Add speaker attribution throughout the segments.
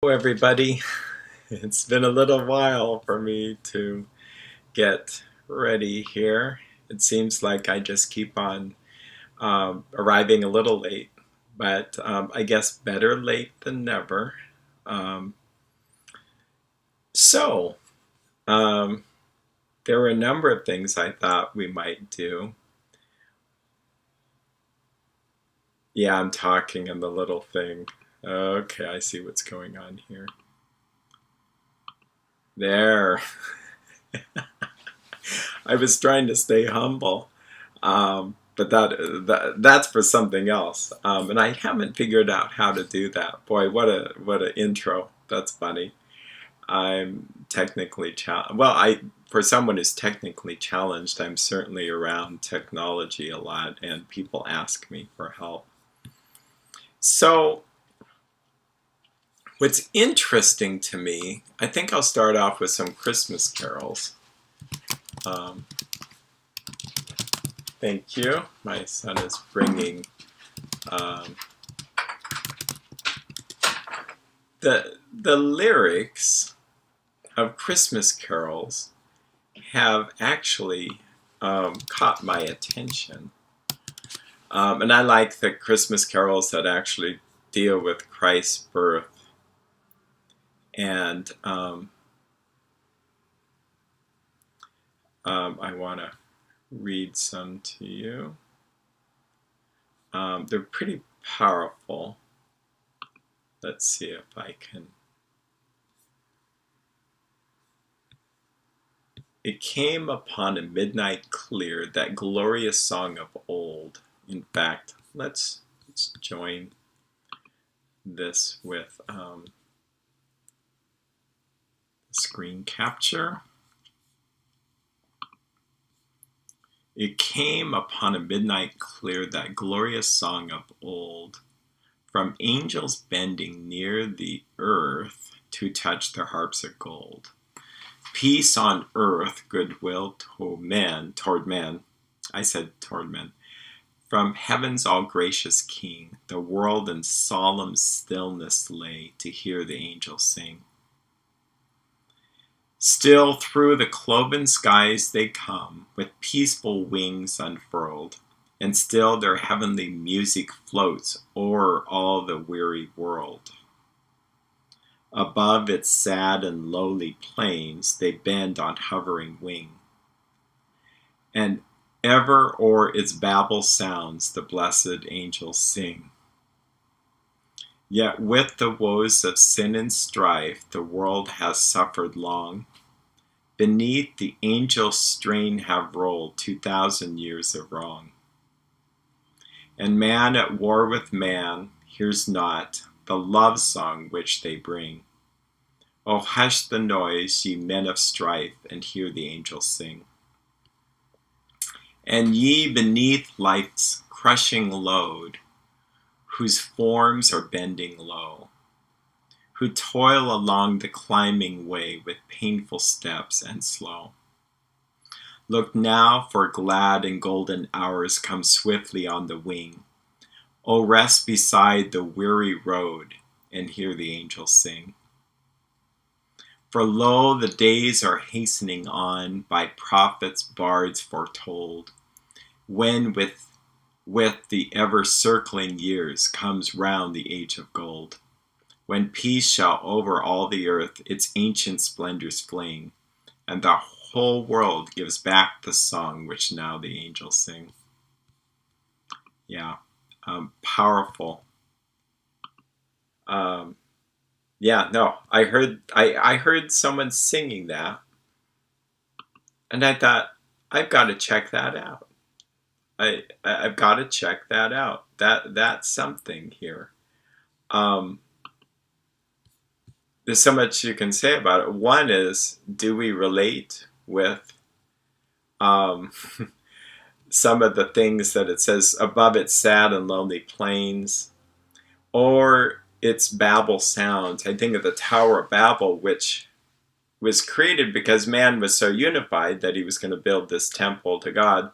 Speaker 1: Hello, everybody. It's been a little while for me to get ready here. It seems like I just keep on arriving a little late, but I guess better late than never. Um, so, um, there were a number of things I thought we might do. Yeah, I'm talking in the little thing. Okay, I see what's going on here. There. I was trying to stay humble. But that's for something else. And I haven't figured out how to do that. Boy, what a intro. That's funny. I'm technically challenged. Well, I for someone who's technically challenged, I'm certainly around technology a lot, and people ask me for help. So, what's interesting to me, I think I'll start off with some Christmas carols. Um, Thank you. My son is bringing um, the lyrics of Christmas carols have actually caught my attention, and I like the Christmas carols that actually deal with Christ's birth. And I want to read some to you. They're pretty powerful. Let's see if I can. It came upon a midnight clear, that glorious song of old. In fact, let's join this with screen capture. It came upon a midnight clear, that glorious song of old, from angels bending near the earth to touch their harps of gold. Peace on earth, goodwill toward men. I said toward men. From heaven's all gracious King, the world in solemn stillness lay to hear the angels sing. Still through the cloven skies they come, with peaceful wings unfurled, and still their heavenly music floats o'er all the weary world. Above its sad and lowly plains they bend on hovering wing, and ever o'er its babel sounds the blessed angels sing. Yet with the woes of sin and strife the world has suffered long. Beneath the angel strain have rolled 2,000 years of wrong. And man at war with man hears not the love song which they bring. Oh, hush the noise, ye men of strife, and hear the angels sing. And ye beneath life's crushing load, whose forms are bending low, who toil along the climbing way with painful steps and slow. Look now, for glad and golden hours come swiftly on the wing. O rest beside the weary road, and hear the angels sing. For lo, the days are hastening on, by prophets, bards foretold, when with the ever-circling years comes round the age of gold, when peace shall over all the earth its ancient splendors fling, and the whole world gives back the song which now the angels sing. Yeah, powerful. Yeah, no, I heard someone singing that, and I thought, I've got to check that out. I've got to check that out. That's something here. There's so much you can say about it. One is, do we relate with some of the things that it says above its sad and lonely plains, or its Babel sounds? I think of the Tower of Babel, which was created because man was so unified that he was going to build this temple to God.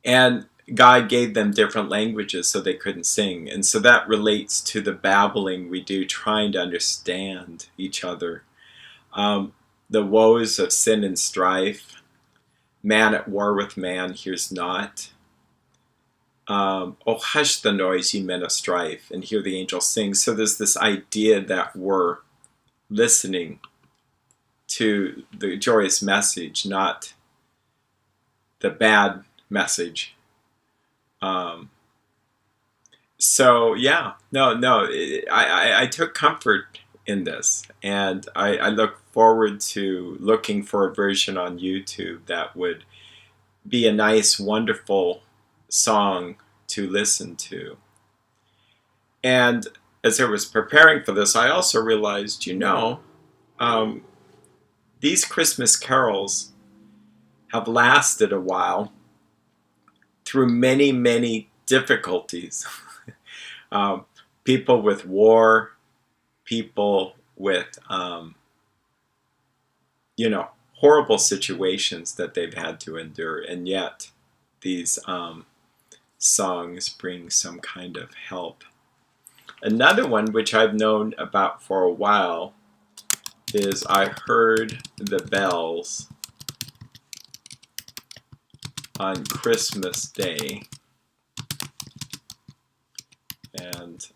Speaker 1: And God gave them different languages so they couldn't sing. And so that relates to the babbling we do, trying to understand each other. The woes of sin and strife, man at war with man hears not. Oh, hush the noise, ye men of strife, and hear the angels sing. So there's this idea that we're listening to the joyous message, not the bad message. So yeah, no, I took comfort in this, and I look forward to looking for a version on YouTube that would be a nice, wonderful song to listen to. And as I was preparing for this, I also realized, these Christmas carols have lasted a while through many, many difficulties. People with war, people with, horrible situations that they've had to endure, and yet these songs bring some kind of help. Another one, which I've known about for a while, is I heard the bells on Christmas Day. And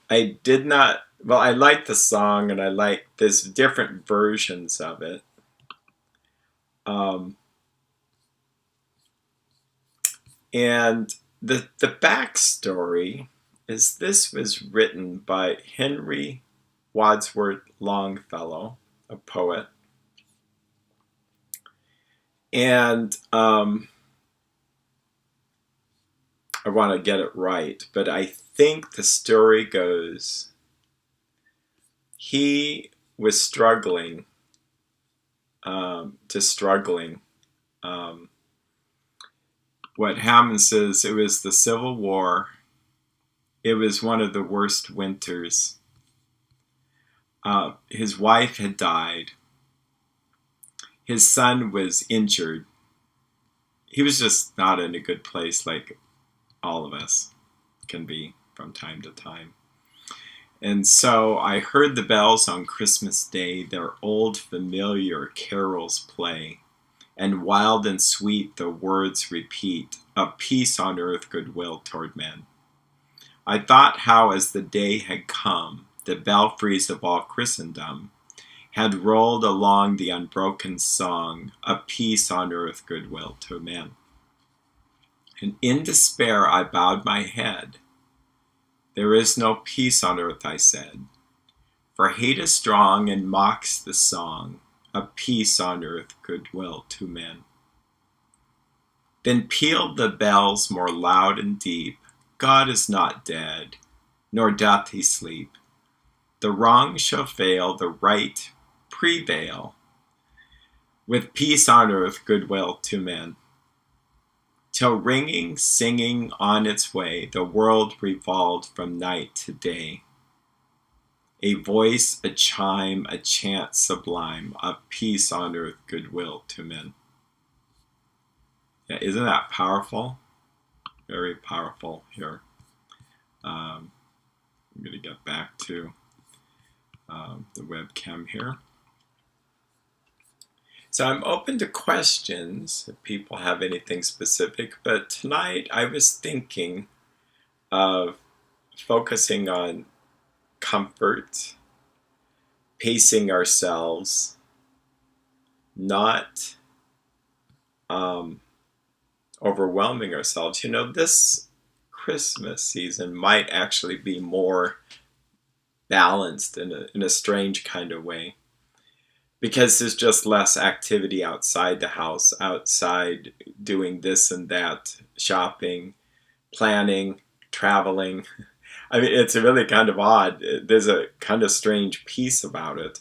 Speaker 1: I did not, well, I like the song, and I like, there's different versions of it. And the backstory is this was written by Henry Wadsworth Longfellow, a poet. And I want to get it right, but I think the story goes, he was struggling. What happens is, it was the Civil War. It was one of the worst winters. His wife had died. His son was injured. He was just not in a good place, like all of us can be from time to time. And so I heard the bells on Christmas Day, their old familiar carols play, and wild and sweet the words repeat, of peace on earth, goodwill toward men. I thought how as the day had come, the belfries of all Christendom had rolled along the unbroken song, of peace on earth, goodwill to men. And in despair I bowed my head. There is no peace on earth, I said, for hate is strong and mocks the song, of peace on earth, goodwill to men. Then pealed the bells more loud and deep, God is not dead, nor doth he sleep. The wrong shall fail, the right prevail, with peace on earth, goodwill to men. Till ringing, singing on its way, the world revolved from night to day. A voice, a chime, a chant sublime, of peace on earth, goodwill to men. Yeah, isn't that powerful? Very powerful here. I'm going to get back to the webcam here. So I'm open to questions if people have anything specific, but tonight I was thinking of focusing on comfort, pacing ourselves, not overwhelming ourselves. This Christmas season might actually be more balanced in a strange kind of way, because there's just less activity outside the house, outside doing this and that, shopping, planning, traveling. I mean, it's really kind of odd. There's a kind of strange peace about it,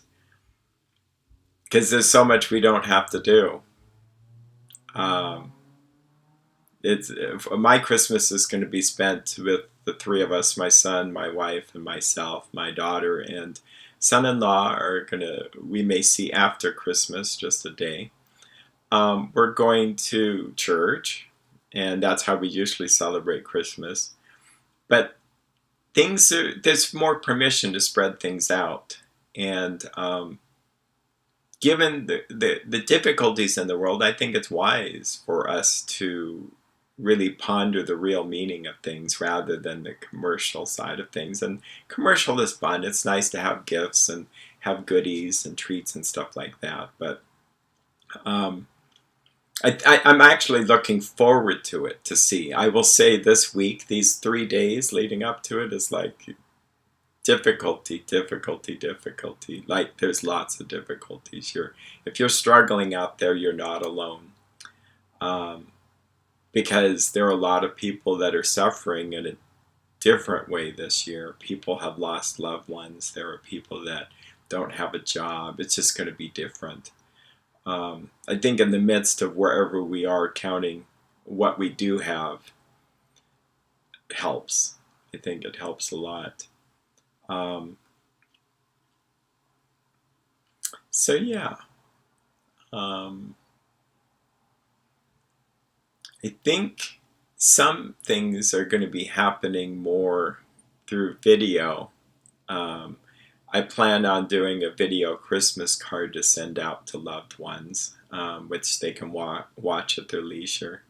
Speaker 1: because there's so much we don't have to do. My Christmas is going to be spent with the three of us, my son, my wife, and myself. My daughter and son-in-law we may see after Christmas, just a day. we're going to church, and that's how we usually celebrate Christmas. But there's more permission to spread things out. And given the difficulties in the world, I think it's wise for us to really ponder the real meaning of things rather than the commercial side of things. And commercial is fun. It's nice to have gifts and have goodies and treats and stuff like that. But um, I'm actually looking forward to it, to see. I will say this week, these 3 days leading up to it, is like difficulty, difficulty, difficulty. Like there's lots of difficulties. If you're struggling out there, you're not alone. Um, because there are a lot of people that are suffering in a different way this year. People have lost loved ones. There are people that don't have a job. It's just going to be different. I think in the midst of wherever we are, counting what we do have helps. I think it helps a lot. So yeah, I think some things are going to be happening more through video. I plan on doing a video Christmas card to send out to loved ones, which they can watch at their leisure.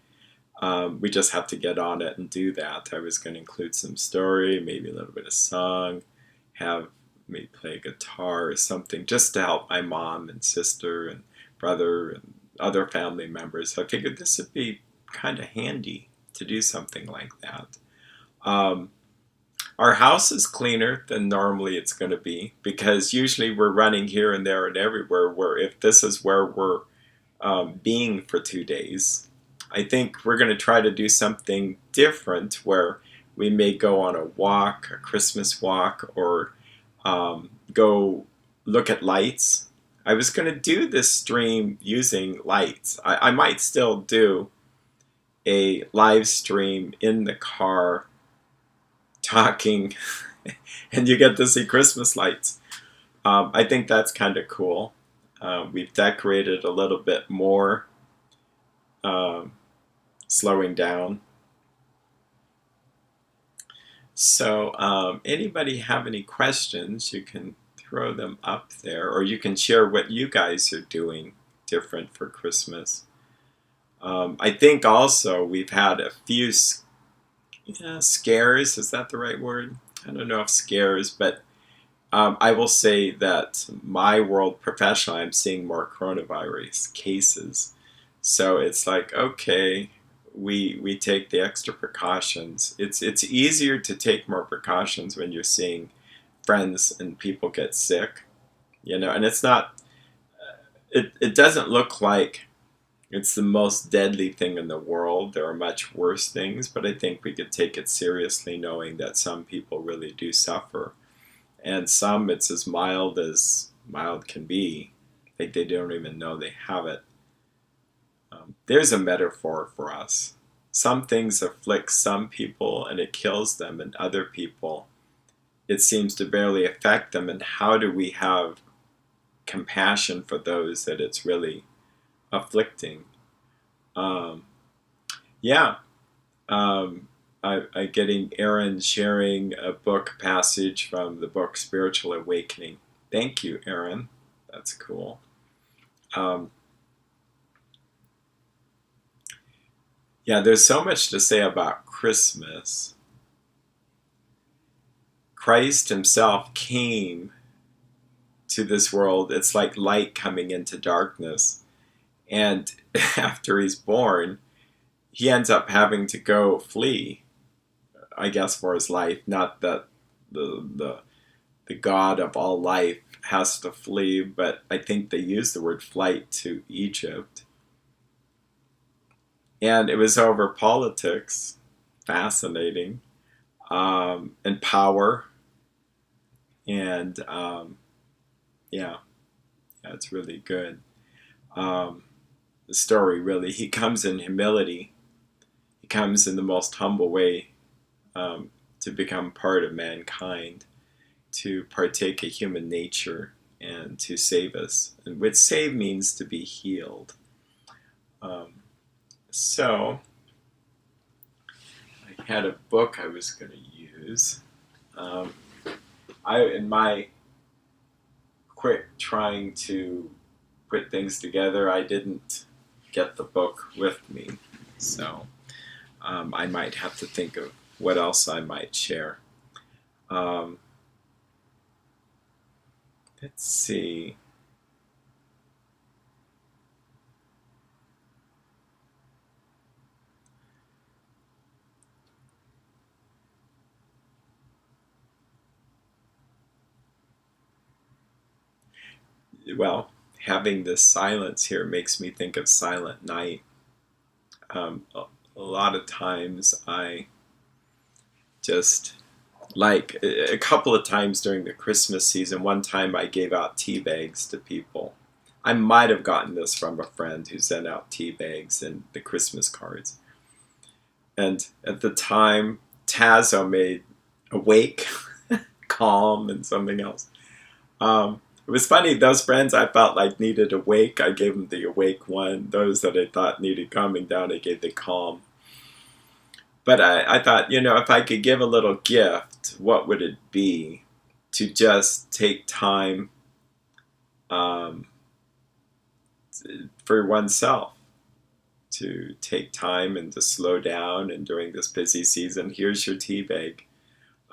Speaker 1: We just have to get on it and do that. I was going to include some story, maybe a little bit of song, have me play guitar or something, just to help my mom and sister and brother and other family members. I figured this would be kind of handy to do something like that. Our house is cleaner than normally it's going to be, because usually we're running here and there and everywhere, where if this is where we're being for 2 days, I think we're going to try to do something different, where we may go on a walk, a Christmas walk, or go look at lights. I was going to do this stream using lights. I might still do a live stream in the car talking and you get to see Christmas lights. I think that's kind of cool. We've decorated a little bit more, slowing down. So anybody have any questions, you can throw them up there, or you can share what you guys are doing different for Christmas. I think also we've had a few scares, is that the right word? I don't know if scares, but I will say that my world professionally, I'm seeing more coronavirus cases. So it's like, okay, we take the extra precautions. It's easier to take more precautions when you're seeing friends and people get sick, and it's not, it doesn't look like it's the most deadly thing in the world. There are much worse things, but I think we could take it seriously, knowing that some people really do suffer. And some, it's as mild can be. Like they don't even know they have it. There's a metaphor for us. Some things afflict some people and it kills them, and other people, it seems to barely affect them. And how do we have compassion for those that it's really afflicting? I getting Aaron sharing a book passage from the book Spiritual Awakening. Thank you, Aaron. That's cool. There's so much to say about Christmas. Christ himself came to this world. It's like light coming into darkness. And after he's born, he ends up having to go flee, I guess, for his life. Not that the God of all life has to flee, but I think they use the word flight to Egypt. And it was over politics, fascinating, and power. And it's really good. The story, really, he comes in humility. He comes in the most humble way, to become part of mankind, to partake of human nature, and to save us. And what save means to be healed. Um, so I had a book I was going to use. Um, in my quick trying to put things together, I didn't get the book with me. So I might have to think of what else I might share. Um, let's see. Well, having this silence here makes me think of Silent Night. A lot of times I just, like a couple of times during the Christmas season, one time I gave out tea bags to people. I might have gotten this from a friend who sent out tea bags and the Christmas cards. And at the time, Tazo made Awake, Calm, and something else. It was funny, those friends I felt like needed Awake, I gave them the Awake one. Those that I thought needed calming down, I gave the Calm. But I thought, if I could give a little gift, what would it be? To just take time for oneself. To take time and to slow down. And during this busy season, here's your tea bag.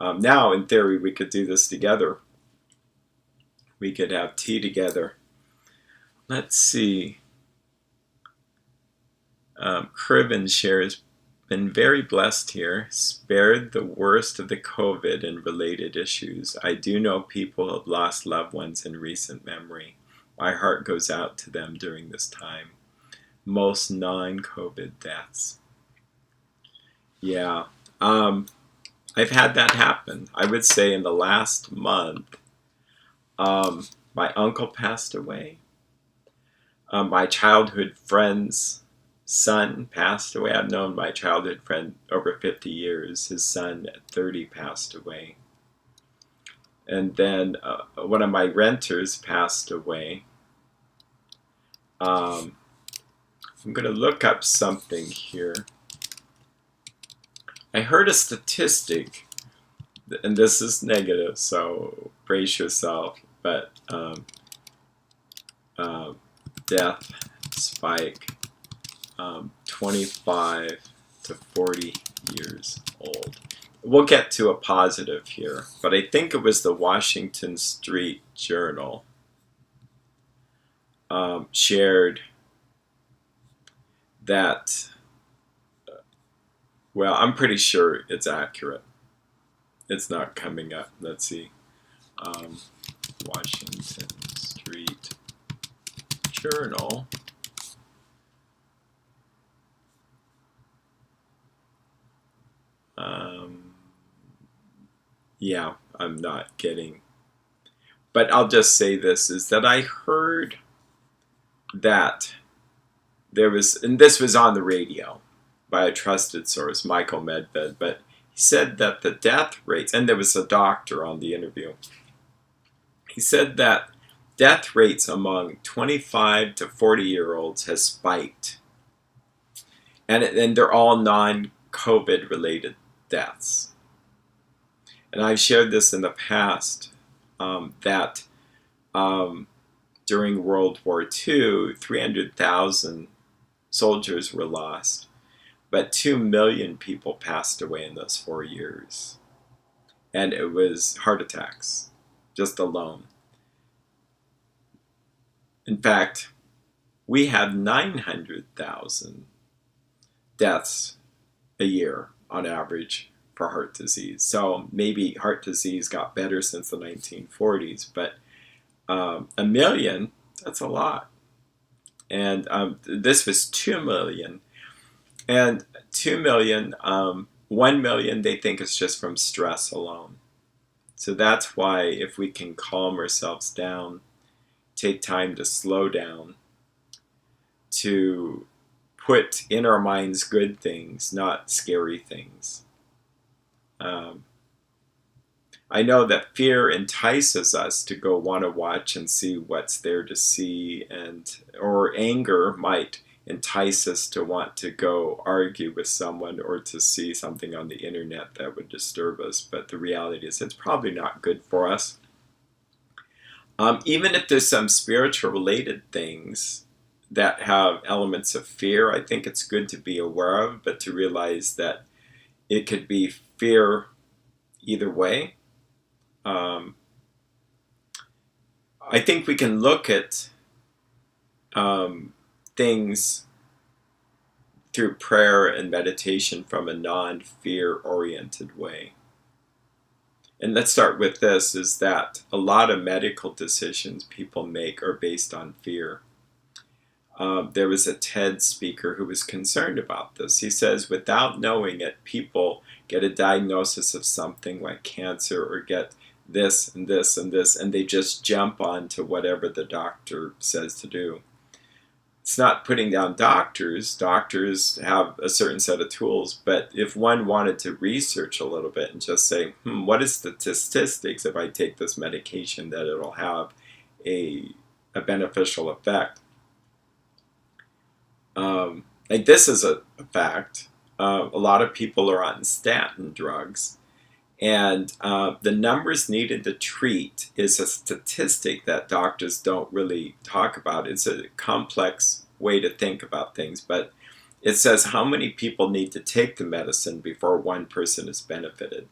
Speaker 1: Now, in theory, we could do this together. We could have tea together. Let's see. Criven shares, been very blessed here, spared the worst of the COVID and related issues. I do know people have lost loved ones in recent memory. My heart goes out to them during this time. Most non-COVID deaths. Yeah. I've had that happen. I would say in the last month, my uncle passed away. My childhood friend's son passed away. I've known my childhood friend over 50 years. His son at 30 passed away. And then one of my renters passed away. I'm going to look up something here. I heard a statistic, and this is negative, so brace yourself, but death spike, 25 to 40 years old. We'll get to a positive here, but I think it was the Washington Street Journal shared that, well, I'm pretty sure it's accurate. It's not coming up. Let's see. Washington Street Journal. Yeah, I'm not getting. But I'll just say this, is that I heard that there was, and this was on the radio by a trusted source, Michael Medved, but he said that the death rates, and there was a doctor on the interview, he said that death rates among 25 to 40-year-olds has spiked. And they're all non-COVID related deaths. And I've shared this in the past, that during World War II, 300,000 soldiers were lost, but 2 million people passed away in those 4 years. And it was heart attacks, just alone. In fact, we have 900,000 deaths a year on average for heart disease. So maybe heart disease got better since the 1940s, but 1 million, that's a lot. And this was 2 million. And 2 million, 1 million they think is just from stress alone. So that's why if we can calm ourselves down, take time to slow down, to put in our minds good things, not scary things. I know that fear entices us to go want to watch and see what's there to see, or anger might entice us to want to go argue with someone or to see something on the internet that would disturb us. But the reality is it's probably not good for us. Even if there's some spiritual related things that have elements of fear, I think it's good to be aware of, but to realize that it could be fear either way. I think we can look at things through prayer and meditation from a non-fear oriented way. And let's start with this, is that a lot of medical decisions people make are based on fear. There was a TED speaker who was concerned about this. He says, without knowing it, people get a diagnosis of something like cancer or get this and this and this, and they just jump on to whatever the doctor says to do. It's not putting down doctors. Doctors have a certain set of tools, but if one wanted to research a little bit and just say, what is the statistics if I take this medication that it'll have a beneficial effect? Like this is a fact. A lot of people are on statin drugs, and the numbers needed to treat is a statistic that doctors don't really talk about. It's a complex way to think about things, but it says how many people need to take the medicine before one person is benefited.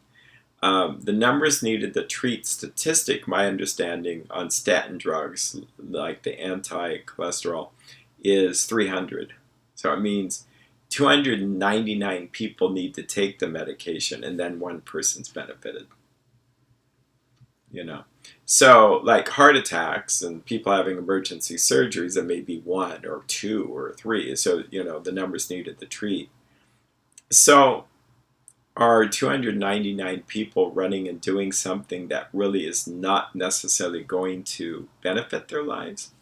Speaker 1: The numbers needed to treat statistic, my understanding, on statin drugs, like the anti-cholesterol, is 300. So it means 299 people need to take the medication and then one person's benefited. So like heart attacks and people having emergency surgeries, it may be 1 or 2 or 3. So, the numbers needed to treat. So are 299 people running and doing something that really is not necessarily going to benefit their lives?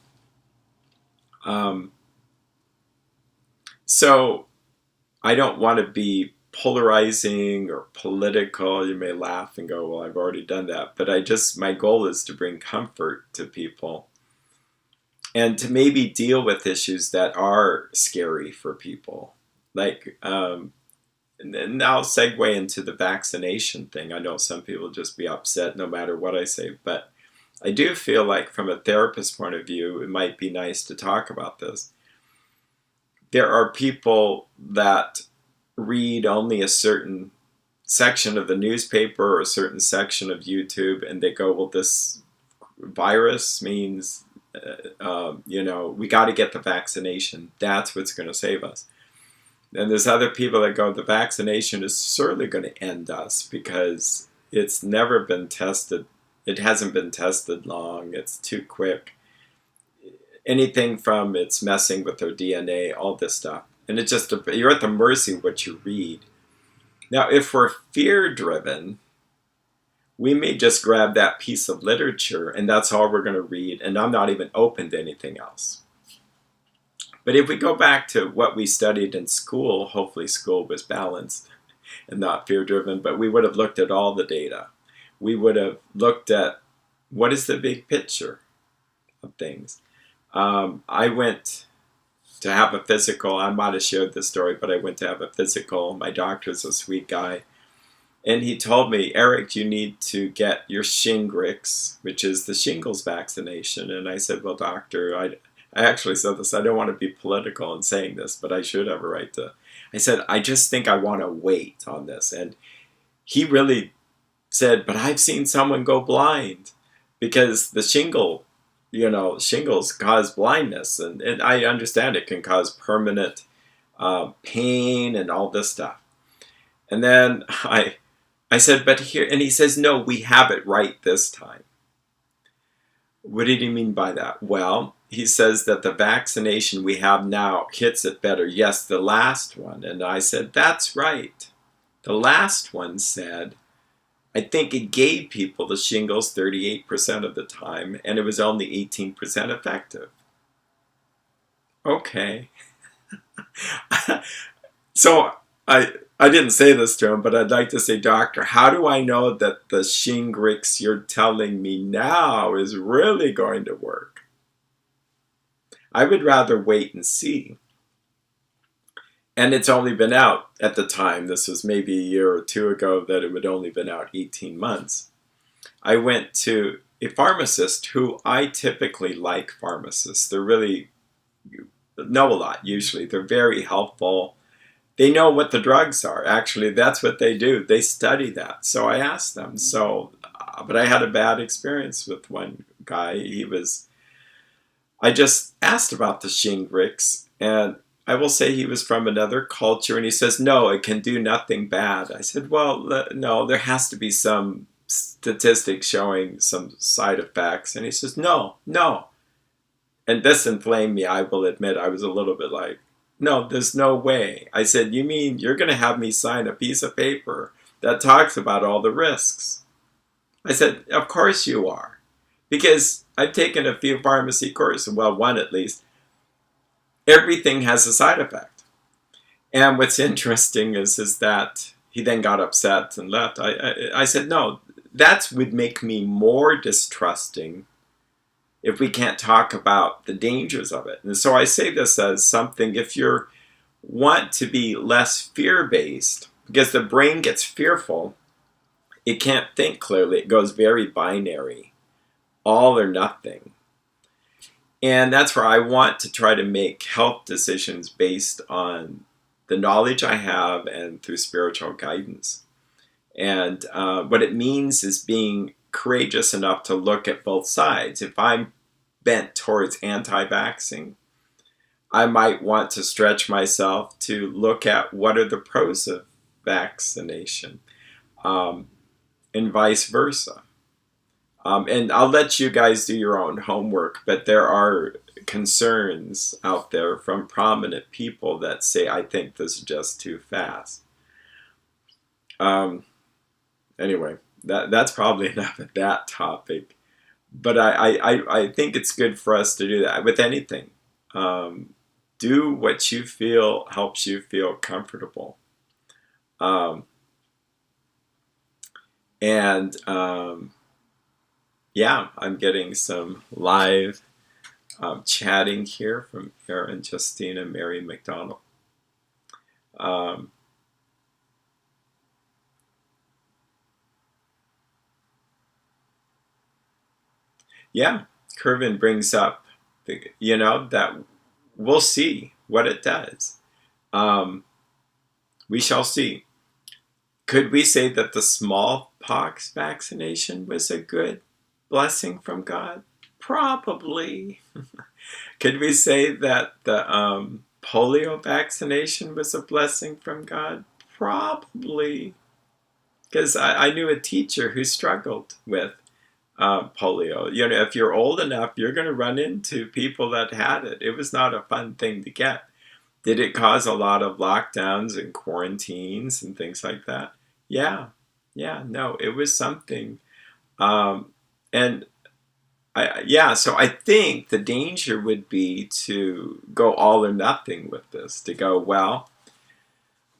Speaker 1: So I don't want to be polarizing or political. You may laugh and go, well, I've already done that. But my goal is to bring comfort to people and to maybe deal with issues that are scary for people. Like, and I'll segue into the vaccination thing. I know some people just be upset no matter what I say, but I do feel like from a therapist point of view, it might be nice to talk about this. There are people that read only a certain section of the newspaper or a certain section of YouTube, and they go, well, this virus means, we got to get the vaccination. That's what's going to save us. And there's other people that go, the vaccination is certainly going to end us because it's never been tested. It hasn't been tested long. It's too quick. Anything from it's messing with their DNA, all this stuff. And it's just, you're at the mercy of what you read. Now, if we're fear-driven, we may just grab that piece of literature and that's all we're going to read, and I'm not even open to anything else. But if we go back to what we studied in school, hopefully school was balanced and not fear-driven, but we would have looked at all the data. We would have looked at what is the big picture of things. I went to have a physical. I might have shared this story, but I went to have a physical. My doctor's a sweet guy. And he told me, Erik, you need to get your Shingrix, which is the shingles vaccination. And I said, well, doctor, I actually said this. I don't want to be political in saying this, but I should have a right to. I said, I just think I want to wait on this. And he really said, but I've seen someone go blind because the shingles cause blindness, and I understand it can cause permanent pain and all this stuff. And then I said, but here, and he says, no, we have it right this time. What did he mean by that? Well, he says that the vaccination we have now hits it better. Yes, the last one. And I said, that's right. The last one said, I think it gave people the shingles 38% of the time, and it was only 18% effective. Okay. So I didn't say this to him, but I'd like to say, doctor, how do I know that the Shingrix you're telling me now is really going to work? I would rather wait and see. And it's only been out at the time, this was maybe a year or two ago, that it had only been out 18 months. I went to a pharmacist who I typically like pharmacists. They're really know a lot usually. They're very helpful. They know what the drugs are. Actually, that's what they do. They study that. So I asked them. But I had a bad experience with one guy. I just asked about the Shingrix, and I will say he was from another culture, and he says, no, it can do nothing bad. I said, well, no, there has to be some statistics showing some side effects. And he says, no, no. And this inflamed me, I will admit. I was a little bit like, no, there's no way. I said, you mean you're going to have me sign a piece of paper that talks about all the risks? I said, of course you are. Because I've taken a few pharmacy courses, well, one at least. Everything has a side effect. And what's interesting is that he then got upset and left. I said, no, that would make me more distrusting if we can't talk about the dangers of it. And so I say this as something, if you want to be less fear-based, because the brain gets fearful, it can't think clearly. It goes very binary, all or nothing. And that's where I want to try to make health decisions based on the knowledge I have and through spiritual guidance. And what it means is being courageous enough to look at both sides. If I'm bent towards anti-vaxxing, I might want to stretch myself to look at what are the pros of vaccination, and vice versa. And I'll let you guys do your own homework, but there are concerns out there from prominent people that say, I think this is just too fast. Anyway, that's probably enough of that topic. But I think it's good for us to do that with anything. Do what you feel helps you feel comfortable. Yeah, I'm getting some live chatting here from Aaron, Justina, Mary McDonald. Yeah, Kervin brings up, that we'll see what it does. We shall see. Could we say that the smallpox vaccination was a good blessing from God? Probably. Could we say that the polio vaccination was a blessing from God? Probably. Because I knew a teacher who struggled with polio. If you're old enough, you're going to run into people that had it. It was not a fun thing to get. Did it cause a lot of lockdowns and quarantines and things like that? Yeah, no, it was something. And so I think the danger would be to go all or nothing with this, to go, well,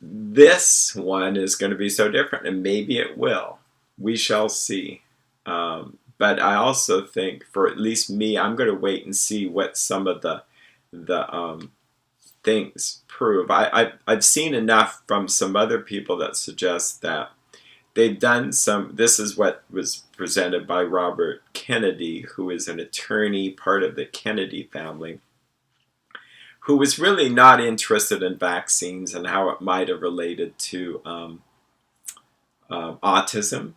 Speaker 1: this one is going to be so different, and maybe it will. We shall see. But I also think, for at least me, I'm going to wait and see what some of the things prove. I've seen enough from some other people that suggest that they've done some. This is what was presented by Robert Kennedy, who is an attorney, part of the Kennedy family, who was really not interested in vaccines and how it might have related to autism.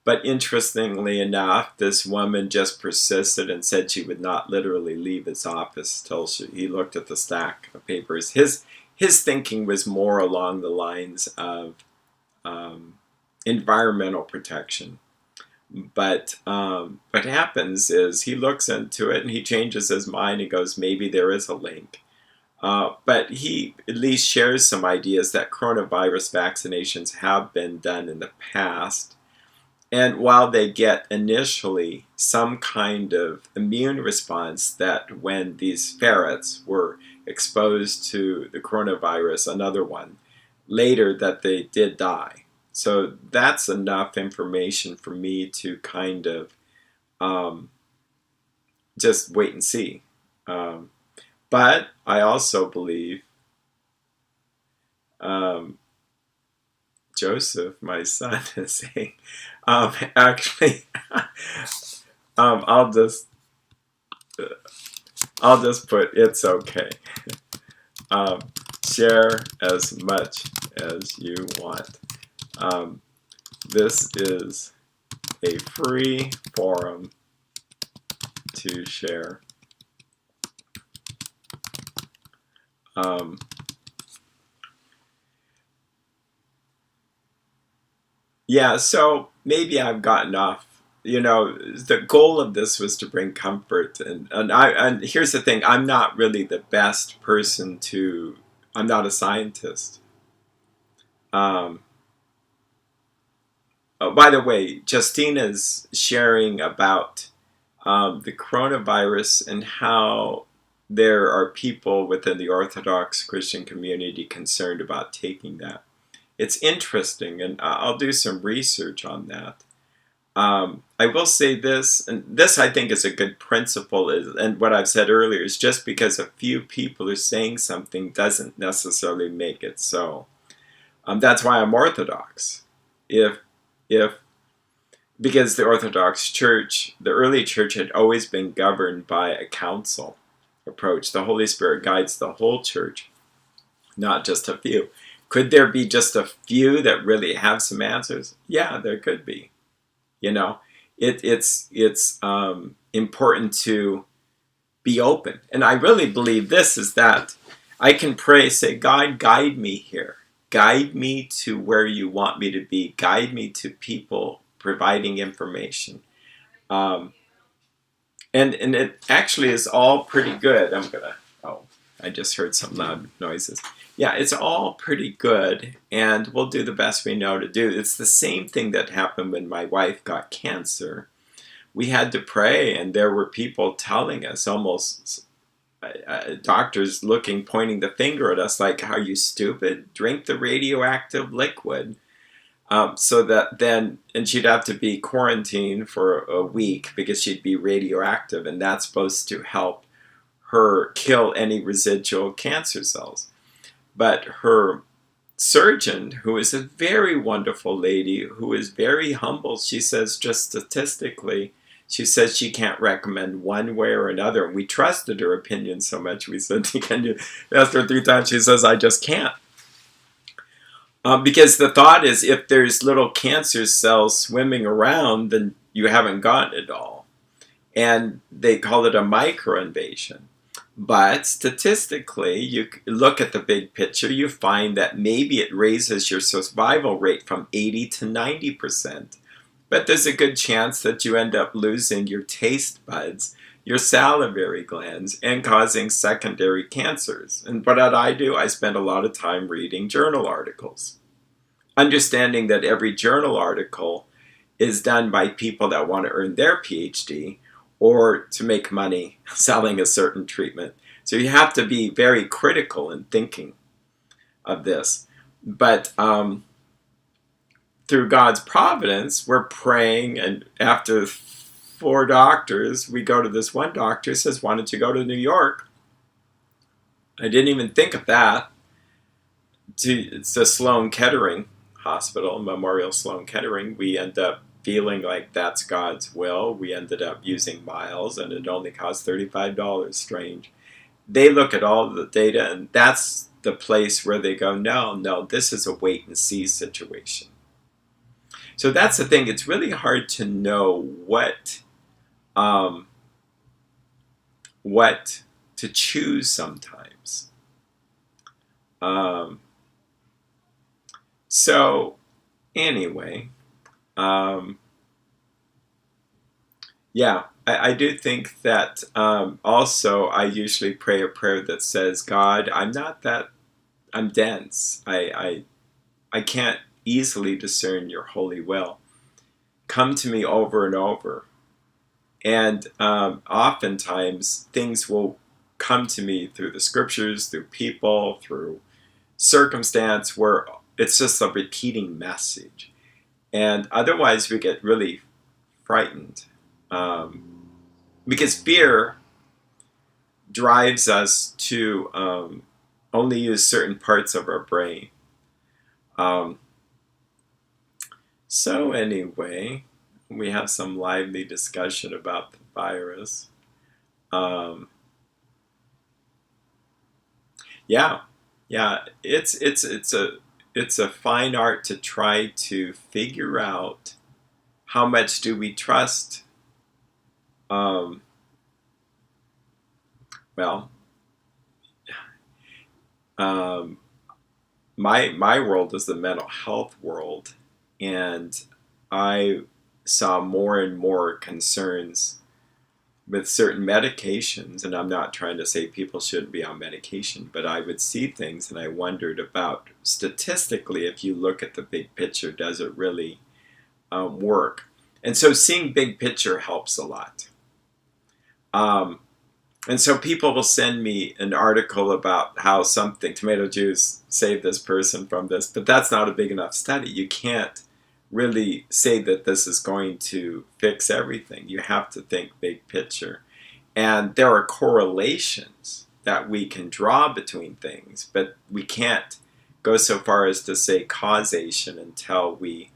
Speaker 1: But interestingly enough, this woman just persisted and said she would not literally leave his office till he looked at the stack of papers. His thinking was more along the lines of environmental protection. But what happens is he looks into it and he changes his mind and goes, maybe there is a link. But he at least shares some ideas that coronavirus vaccinations have been done in the past. And while they get initially some kind of immune response, that when these ferrets were exposed to the coronavirus, another one, later that they did die. So that's enough information for me to kind of just wait and see. But I also believe Um, Joseph, my son, is saying, actually, um, I'll just I'll just put it's okay. Um, Share as much as you want. Um, this is a free forum to share. Um, yeah, so maybe I've gotten off. You know, the goal of this was to bring comfort, and here's the thing: I'm not really the best person to. I'm not a scientist. Um, oh, by the way, Justina's sharing about the coronavirus and how there are people within the Orthodox Christian community concerned about taking that. It's interesting, and I'll do some research on that. I will say this, and this I think is a good principle, and what I've said earlier is just because a few people are saying something doesn't necessarily make it so. That's why I'm Orthodox. If if because the Orthodox Church, the early church had always been governed by a council approach. The Holy Spirit guides the whole church, not just a few. Could there be just a few that really have some answers? Yeah, there could be. You know, it's important to be open. And I really believe this is that I can pray, say, God, guide me here. Guide me to where you want me to be. Guide me to people providing information. Um, and it actually is all pretty good. Oh, I just heard some loud noises. Yeah, it's all pretty good, and we'll do the best we know to do. It's the same thing that happened when my wife got cancer. We had to pray, and there were people telling us, almost doctors looking, pointing the finger at us like, are you stupid? Drink the radioactive liquid. So that then, and she'd have to be quarantined for a week because she'd be radioactive, and that's supposed to help her kill any residual cancer cells. But her surgeon, who is a very wonderful lady, who is very humble, she says just statistically, she says she can't recommend one way or another. And we trusted her opinion so much, we said, can you ask her 3 times? She says, I just can't. Because the thought is, if there's little cancer cells swimming around, then you haven't gotten it all. And they call it a microinvasion. But statistically, you look at the big picture, you find that maybe it raises your survival rate from 80 to 90%. But there's a good chance that you end up losing your taste buds, your salivary glands, and causing secondary cancers. And what did I do? I spent a lot of time reading journal articles, understanding that every journal article is done by people that want to earn their PhD or to make money selling a certain treatment. So you have to be very critical in thinking of this. But through God's providence, we're praying, and after 4 doctors, we go to this one doctor who says, why don't you go to New York? I didn't even think of that. It's the Sloan Kettering Hospital, Memorial Sloan Kettering. We end up feeling like that's God's will. We ended up using miles, and it only cost $35. Strange. They look at all the data, and that's the place where they go, no, this is a wait and see situation. So that's the thing. It's really hard to know what to choose sometimes. So anyway, yeah, I do think that also I usually pray a prayer that says, God, I'm dense. I can't easily discern your holy will. Come to me over and over. And oftentimes things will come to me through the scriptures, through people, through circumstance, where it's just a repeating message. And otherwise we get really frightened. Because fear drives us to only use certain parts of our brain. Um, so anyway, we have some lively discussion about the virus. Um, yeah, yeah, it's a fine art to try to figure out how much do we trust. Um, well, um, my world is the mental health world, and I saw more and more concerns with certain medications, and I'm not trying to say people shouldn't be on medication, but I would see things and I wondered about statistically, if you look at the big picture, does it really work? And so seeing big picture helps a lot. Um, and so people will send me an article about how something, tomato juice, saved this person from this, but that's not a big enough study. You can't really say that this is going to fix everything. You have to think big picture. And there are correlations that we can draw between things, but we can't go so far as to say causation until we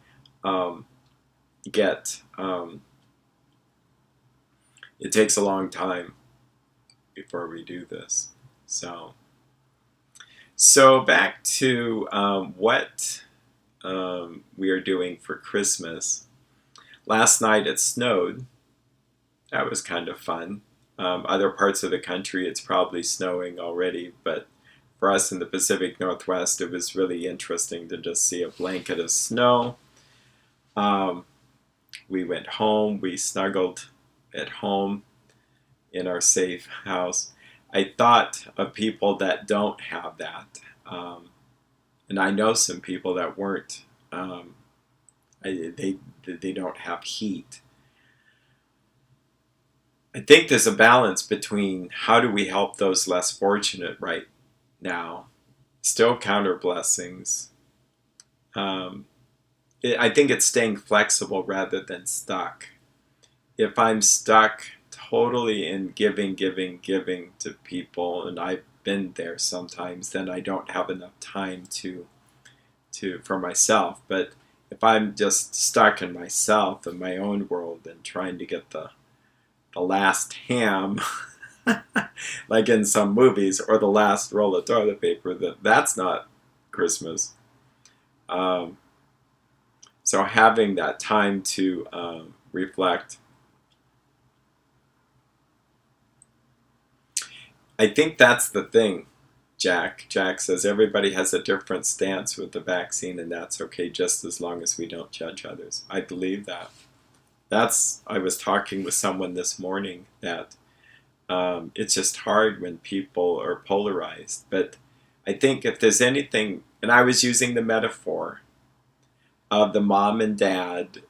Speaker 1: um, get, it takes a long time before we do this. So back to what we are doing for Christmas. Last night it snowed. That was kind of fun. Other parts of the country it's probably snowing already, but for us in the Pacific Northwest it was really interesting to just see a blanket of snow. Um, we went home, we snuggled at home in our safe house. I thought of people that don't have that. And I know some people that weren't, they don't have heat. I think there's a balance between how do we help those less fortunate right now, still counter blessings. I think it's staying flexible rather than stuck. If I'm stuck totally in giving to people, and I've been there sometimes, then I don't have enough time to for myself. But if I'm just stuck in myself in my own world and trying to get the last ham, like in some movies, or the last roll of toilet paper, that's not Christmas. Um, so having that time to reflect. I think that's the thing, Jack. Jack says everybody has a different stance with the vaccine, and that's okay just as long as we don't judge others. I believe that. I was talking with someone this morning that it's just hard when people are polarized. But I think if there's anything, and I was using the metaphor of the mom and dad,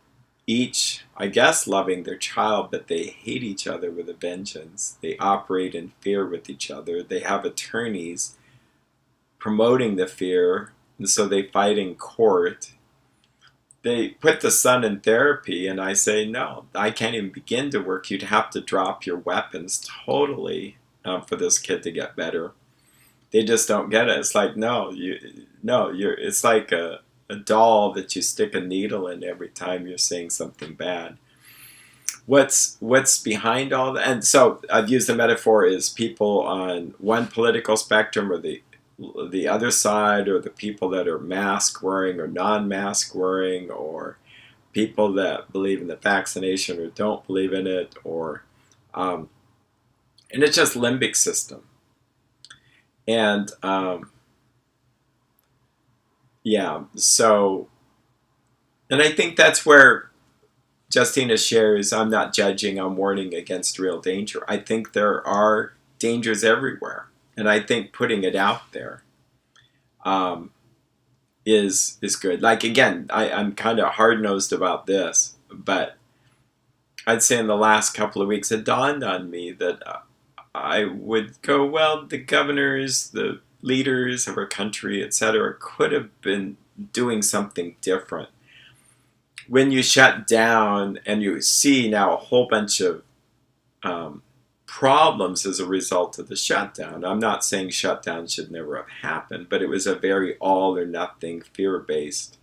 Speaker 1: each, I guess, loving their child, but they hate each other with a vengeance. They operate in fear with each other. They have attorneys promoting the fear, and so they fight in court. They put the son in therapy, and I say, no, I can't even begin to work. You'd have to drop your weapons totally for this kid to get better. They just don't get it. It's like, it's like a doll that you stick a needle in every time you're saying something bad. What's behind all that? And so I've used the metaphor is people on one political spectrum or the other side, or the people that are mask wearing or non-mask wearing, or people that believe in the vaccination or don't believe in it, or and it's just limbic system. And so, and I think that's where Justina shares, I'm not judging, I'm warning against real danger. I think there are dangers everywhere. And I think putting it out there is good. Like, again, I'm kind of hard-nosed about this, but I'd say in the last couple of weeks it dawned on me that I would go, well, the governors, the leaders of our country, etc., could have been doing something different. When you shut down and you see now a whole bunch of problems as a result of the shutdown. I'm not saying shutdown should never have happened, but it was a very all or nothing fear-based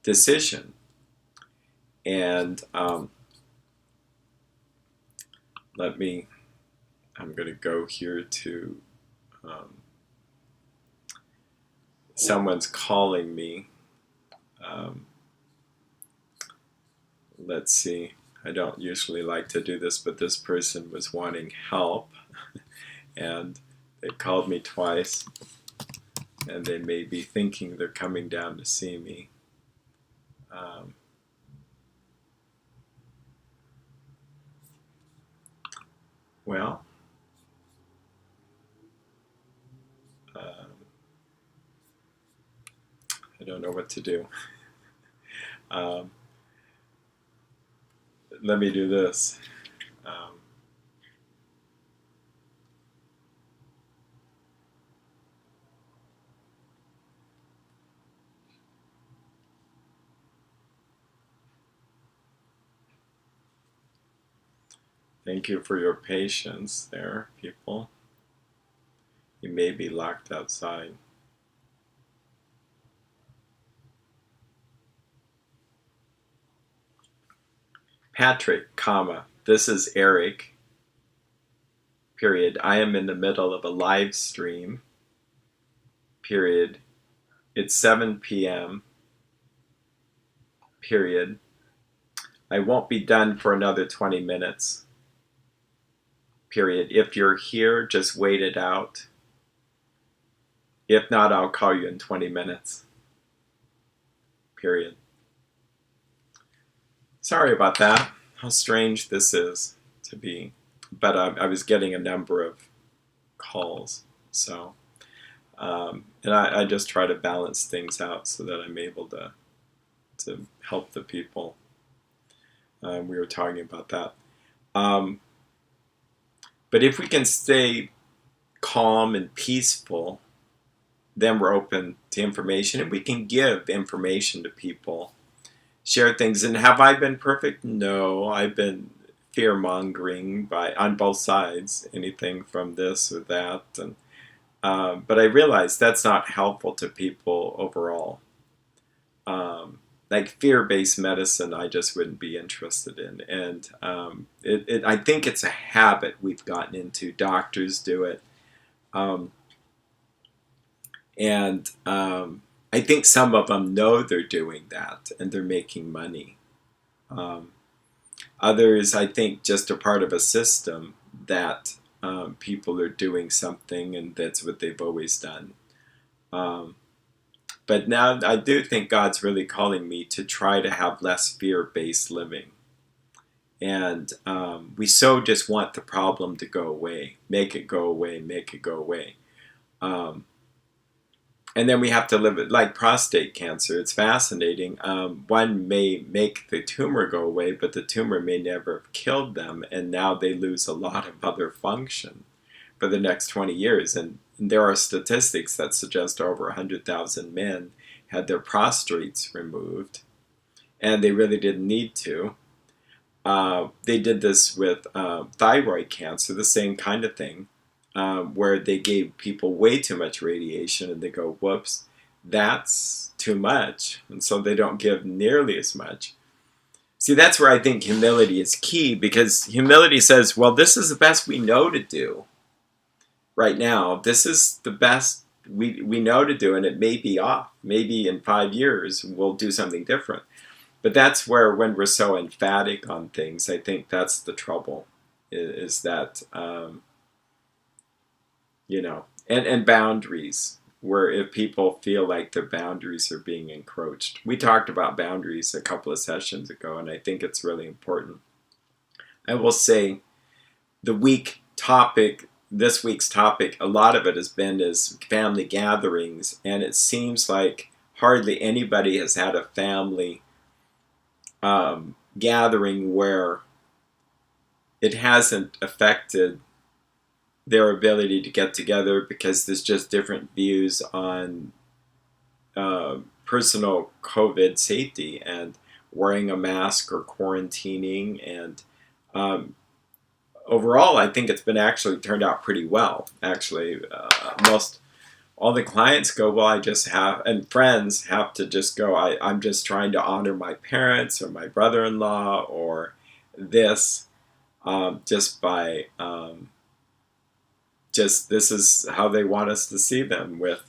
Speaker 1: decision. And I'm going to go here to, someone's calling me. Let's see. I don't usually like to do this, but this person was wanting help, and they called me twice, and they may be thinking they're coming down to see me. Well, I don't know what to do. Let me do this. Thank you for your patience there, people. You may be locked outside. Patrick, this is Erik, period. I am in the middle of a live stream, period. It's 7 p.m., period. I won't be done for another 20 minutes, period. If you're here, just wait it out. If not, I'll call you in 20 minutes, period. Sorry about that. How strange this is to be. But I was getting a number of calls. So, and I just try to balance things out so that I'm able to help the people. We were talking about that. But if we can stay calm and peaceful, then we're open to information, and we can give information to people. Share things. And have I been perfect? No, I've been fear-mongering on both sides, anything from this or that. And but I realize that's not helpful to people overall. Like fear-based medicine, I just wouldn't be interested in. And I think it's a habit we've gotten into. Doctors do it. I think some of them know they're doing that and they're making money. Others, I think, just are part of a system that people are doing something and that's what they've always done. But now I do think God's really calling me to try to have less fear-based living. And we so just want the problem to go away, make it go away, make it go away. And then we have to live it like prostate cancer. It's fascinating. One may make the tumor go away, but the tumor may never have killed them, and now they lose a lot of other function for the next 20 years. And there are statistics that suggest over 100,000 men had their prostates removed, and they really didn't need to. They did this with thyroid cancer, the same kind of thing. Where they gave people way too much radiation and they go, whoops, that's too much. And so they don't give nearly as much. See, that's where I think humility is key, because humility says, well, this is the best we know to do right now. This is the best we know to do, and it may be off. Maybe in 5 years we'll do something different. But that's where, when we're so emphatic on things, I think that's the trouble, is that... and boundaries, where if people feel like their boundaries are being encroached. We talked about boundaries a couple of sessions ago, and I think it's really important. I will say this week's topic, a lot of it has been is family gatherings, and it seems like hardly anybody has had a family gathering where it hasn't affected their ability to get together, because there's just different views on personal COVID safety and wearing a mask or quarantining. And overall, I think it's been actually turned out pretty well. Actually, most all the clients go, well, I just have, and friends have to just go, I'm just trying to honor my parents or my brother-in-law or this, just by, just this is how they want us to see them, with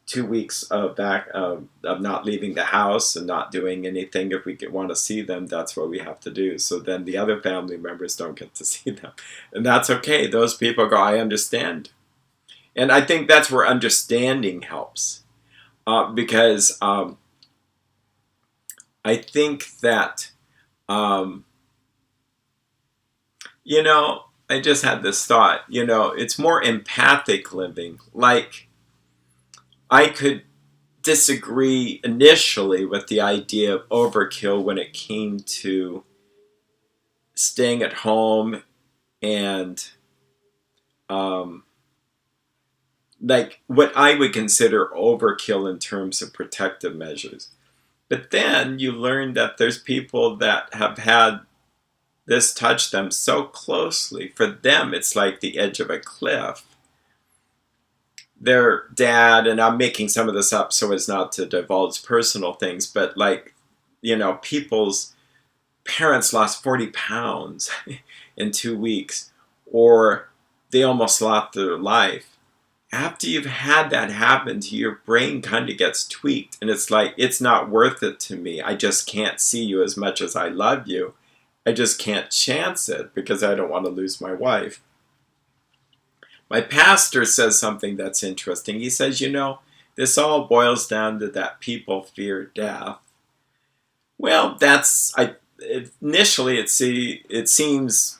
Speaker 1: 2 weeks of not leaving the house and not doing anything. If we want to see them, that's what we have to do. So then the other family members don't get to see them. And that's okay. Those people go, I understand. And I think that's where understanding helps. Because I think that, um, I just had this thought, it's more empathic living. Like, I could disagree initially with the idea of overkill when it came to staying at home and like what I would consider overkill in terms of protective measures. But then you learn that there's people that have had this touch them so closely. For them, it's like the edge of a cliff. Their dad, and I'm making some of this up so as not to divulge personal things, but like, people's parents lost 40 pounds in 2 weeks, or they almost lost their life. After you've had that happen to you, your brain kind of gets tweaked, and it's like, it's not worth it to me. I just can't see you as much as I love you. I just can't chance it because I don't want to lose my wife. My pastor says something that's interesting. He says, this all boils down to that people fear death. Well, initially it seems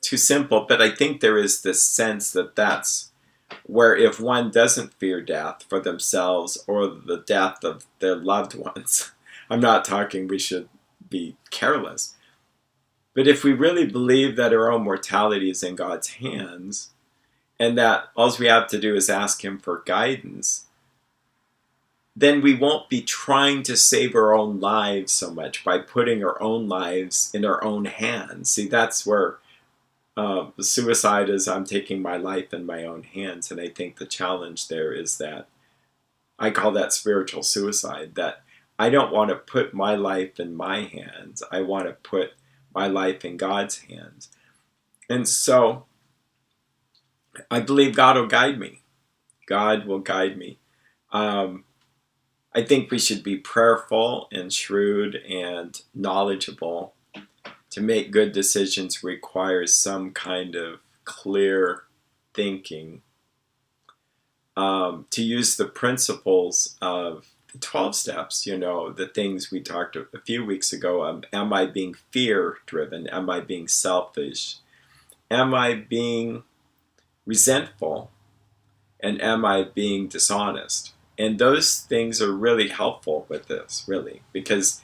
Speaker 1: too simple, but I think there is this sense that that's where if one doesn't fear death for themselves or the death of their loved ones, I'm not talking we should be careless, but if we really believe that our own mortality is in God's hands, and that all we have to do is ask Him for guidance, then we won't be trying to save our own lives so much by putting our own lives in our own hands. See, that's where the suicide is, I'm taking my life in my own hands. And I think the challenge there is that I call that spiritual suicide, that I don't want to put my life in my hands. I want to put my life in God's hands. And so I believe God will guide me. God will guide me. I think we should be prayerful and shrewd and knowledgeable. To make good decisions requires some kind of clear thinking. To use the principles of the 12 steps, the things we talked a few weeks ago. Am I being fear-driven? Am I being selfish? Am I being resentful? And am I being dishonest? And those things are really helpful with this, really, because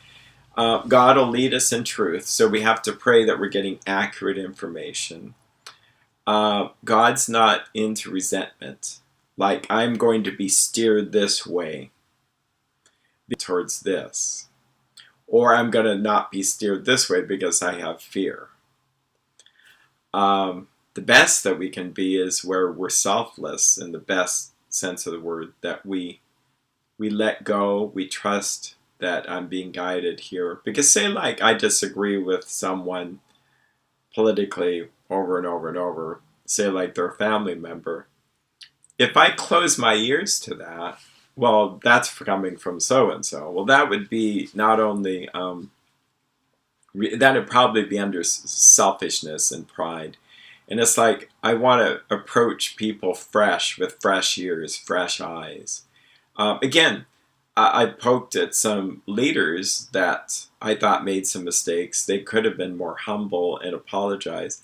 Speaker 1: God will lead us in truth. So we have to pray that we're getting accurate information. God's not into resentment. Like, I'm going to be steered this way towards this. Or I'm going to not be steered this way because I have fear. The best that we can be is where we're selfless in the best sense of the word, that we let go, we trust that I'm being guided here. Because say like I disagree with someone politically over and over and over, say like they're a family member, if I close my ears to that, well, that's coming from so-and-so. Well, that would be not only, that would probably be under selfishness and pride. And it's like, I want to approach people fresh, with fresh ears, fresh eyes. Again, I poked at some leaders that I thought made some mistakes. They could have been more humble and apologize.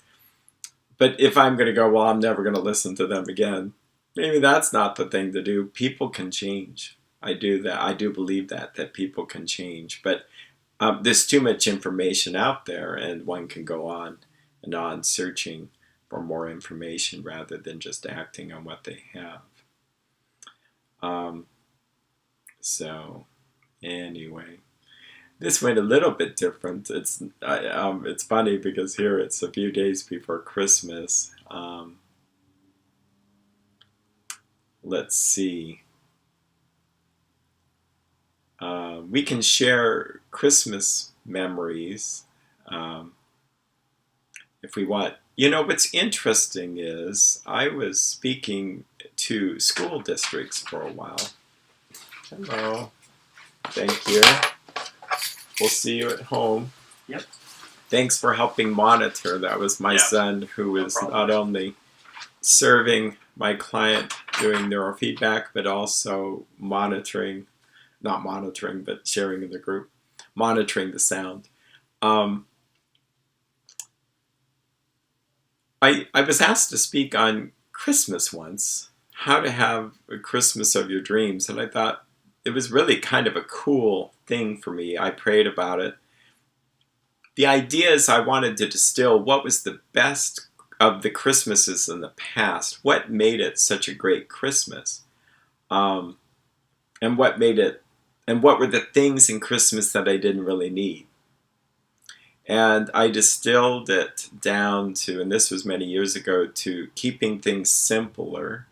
Speaker 1: But if I'm going to go, well, I'm never going to listen to them again, maybe that's not the thing to do. People can change. I do believe that people can change. But there's too much information out there, and one can go on and on searching for more information rather than just acting on what they have. So, anyway, This went a little bit different. It's funny because here it's a few days before Christmas. Let's see. We can share Christmas memories if we want. You know, what's interesting is I was speaking to school districts for a while. Hello. Thank you. We'll see you at home.
Speaker 2: Yep.
Speaker 1: Thanks for helping monitor. That was my son who was not only serving my client doing neurofeedback, but also monitoring, not monitoring, but sharing in the group, monitoring the sound. I was asked to speak on Christmas once, how to have a Christmas of your dreams, and I thought it was really kind of a cool thing for me. I prayed about it. The idea is I wanted to distill what was the best of the Christmases in the past, what made it such a great Christmas, and what made it, and what were the things in Christmas that I didn't really need. And I distilled it down to, and this was many years ago, to keeping things simpler.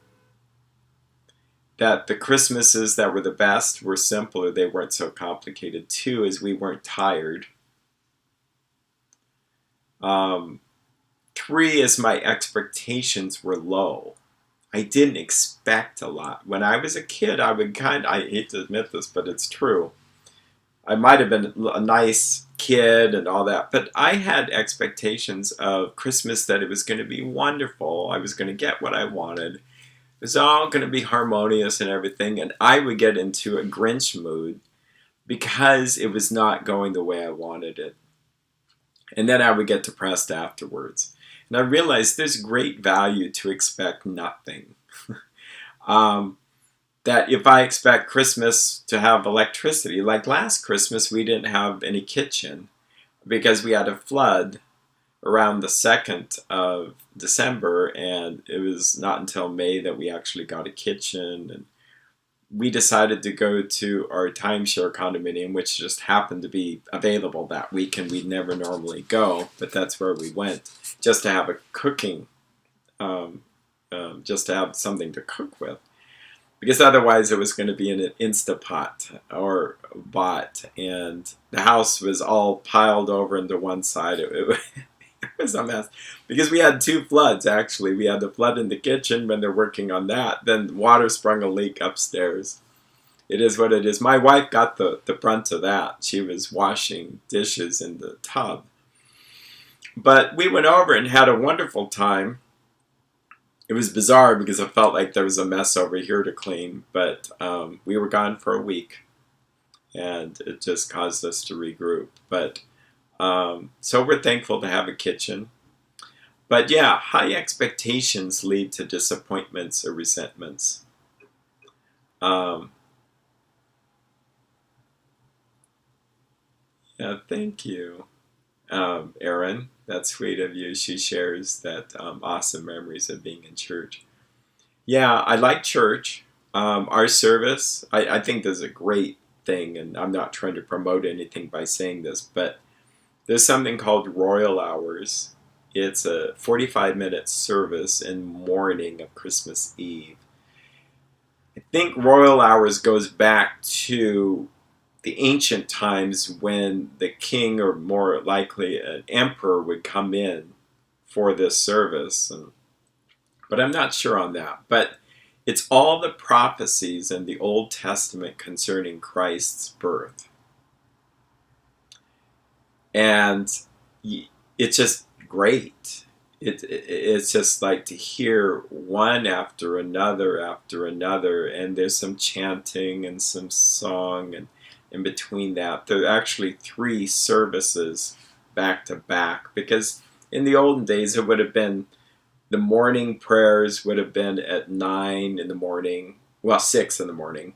Speaker 1: That the Christmases that were the best were simpler, they weren't so complicated. Two is we weren't tired. Three is my expectations were low. I didn't expect a lot. When I was a kid, I hate to admit this, but it's true. I might have been a nice kid and all that, but I had expectations of Christmas that it was going to be wonderful. I was going to get what I wanted. It was all going to be harmonious and everything, and I would get into a Grinch mood because it was not going the way I wanted it. And then I would get depressed afterwards. And I realized there's great value to expect nothing. That if I expect Christmas to have electricity, like last Christmas we didn't have any kitchen because we had a flood around the 2nd of December, and it was not until May that we actually got a kitchen. And we decided to go to our timeshare condominium, which just happened to be available that week, and we'd never normally go, but that's where we went, just to have a cooking, just to have something to cook with. Because otherwise it was going to be in an Instapot or bot, and the house was all piled over into one side. It was a mess. Because we had 2 floods, actually. We had the flood in the kitchen when they're working on that. Then water sprung a leak upstairs. It is what it is. My wife got the brunt of that. She was washing dishes in the tub. But we went over and had a wonderful time. It was bizarre because I felt like there was a mess over here to clean, but we were gone for a week, and it just caused us to regroup. But so we're thankful to have a kitchen. But yeah, high expectations lead to disappointments or resentments. Yeah, thank you, Erin. That's sweet of you. She shares that awesome memories of being in church. Yeah, I like church. Our service, I think this is a great thing, and I'm not trying to promote anything by saying this, but there's something called Royal Hours. It's a 45-minute service in morning of Christmas Eve. I think Royal Hours goes back to the ancient times when the king, or more likely an emperor, would come in for this service. But I'm not sure on that. But it's all the prophecies in the Old Testament concerning Christ's birth. And it's just great. It's just like to hear one after another, and there's some chanting and some song, and in between that, there are actually 3 services back to back, because in the olden days it would have been, the morning prayers would have been at 9 in the morning, well, 6 in the morning,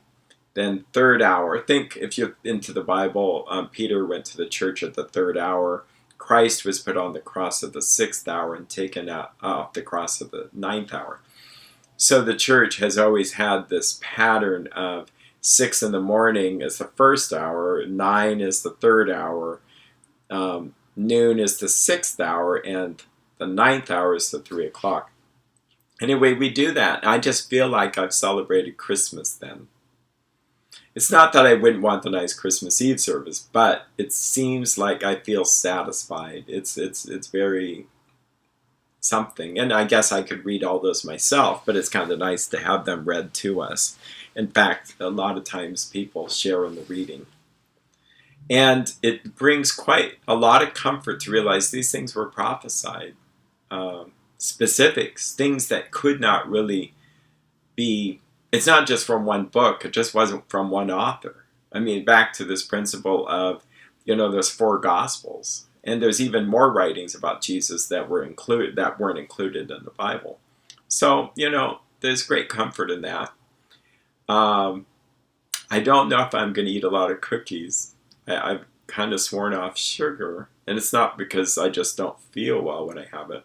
Speaker 1: then 3rd hour. Think, if you're into the Bible, Peter went to the church at the 3rd hour. Christ was put on the cross at the 6th hour and taken out off the cross at the 9th hour. So the church has always had this pattern of 6 in the morning is the first hour, 9 is the third hour, noon is the 6th hour, and the 9th hour is the 3 o'clock. Anyway, we do that. I just feel like I've celebrated Christmas then. It's not that I wouldn't want the nice Christmas Eve service, but it seems like I feel satisfied. It's very something. And I guess I could read all those myself, but it's kind of nice to have them read to us. In fact, a lot of times people share in the reading. And it brings quite a lot of comfort to realize these things were prophesied. Specifics, things that could not really be, it's not just from one book, it just wasn't from one author. I mean, back to this principle of, there's 4 Gospels, and there's even more writings about Jesus that weren't included in the Bible. So, there's great comfort in that. I don't know if I'm going to eat a lot of cookies. I've kind of sworn off sugar, and it's not because I just don't feel well when I have it.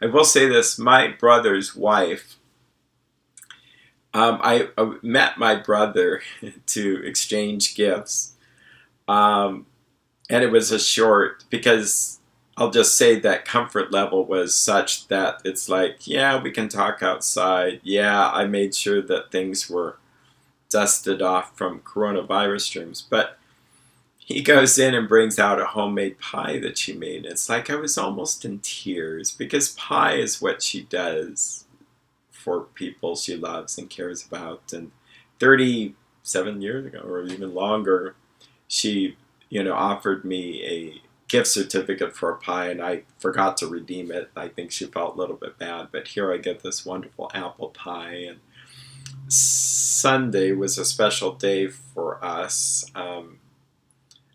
Speaker 1: I will say this, my brother's wife, I met my brother to exchange gifts, and it was a short, because I'll just say that comfort level was such that it's like, yeah, we can talk outside. Yeah, I made sure that things were dusted off from coronavirus germs, but he goes in and brings out a homemade pie that she made. It's like I was almost in tears, because pie is what she does for people she loves and cares about. And 37 years ago, or even longer, she, offered me a gift certificate for a pie, and I forgot to redeem it. I think she felt a little bit bad, but here I get this wonderful apple pie. And Sunday was a special day for us.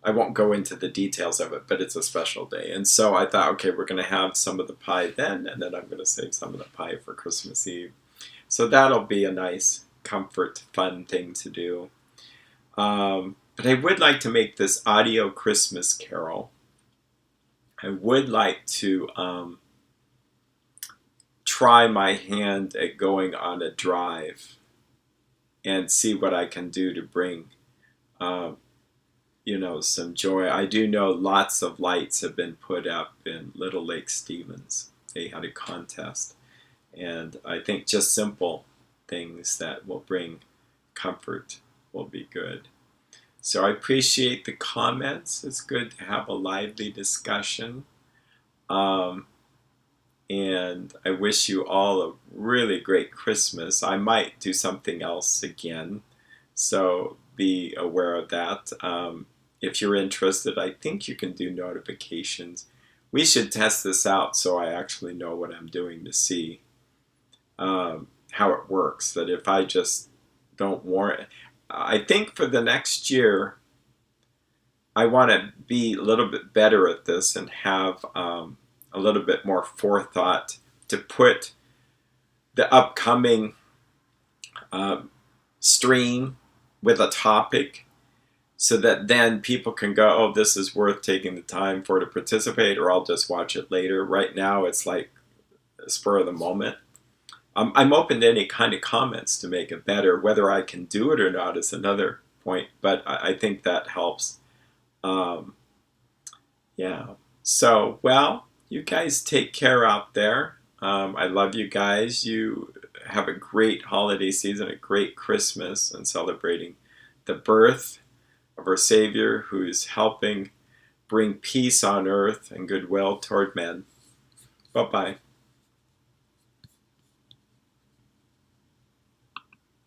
Speaker 1: I won't go into the details of it, but it's a special day. And so I thought, okay, we're going to have some of the pie then, and then I'm going to save some of the pie for Christmas Eve. So that'll be a nice, comfort, fun thing to do. But I would like to make this audio Christmas carol. I would like to try my hand at going on a drive and see what I can do to bring some joy. I do know lots of lights have been put up in Little Lake Stevens. They had a contest. And I think just simple things that will bring comfort will be good. So I appreciate the comments. It's good to have a lively discussion. And I wish you all a really great Christmas. I might do something else again, so be aware of that. If you're interested, I think you can do notifications. We should test this out so I actually know what I'm doing to see how it works. That if I just don't warn, I think for the next year, I want to be a little bit better at this and have a little bit more forethought to put the upcoming stream with a topic, so that then people can go, oh, this is worth taking the time for to participate, or I'll just watch it later. Right now, it's like a spur of the moment. I'm open to any kind of comments to make it better. Whether I can do it or not is another point, but I think that helps. Yeah. So, well, you guys take care out there. I love you guys. You have a great holiday season, a great Christmas, and celebrating the birth of our Savior, who's helping bring peace on earth and goodwill toward men. Bye-bye.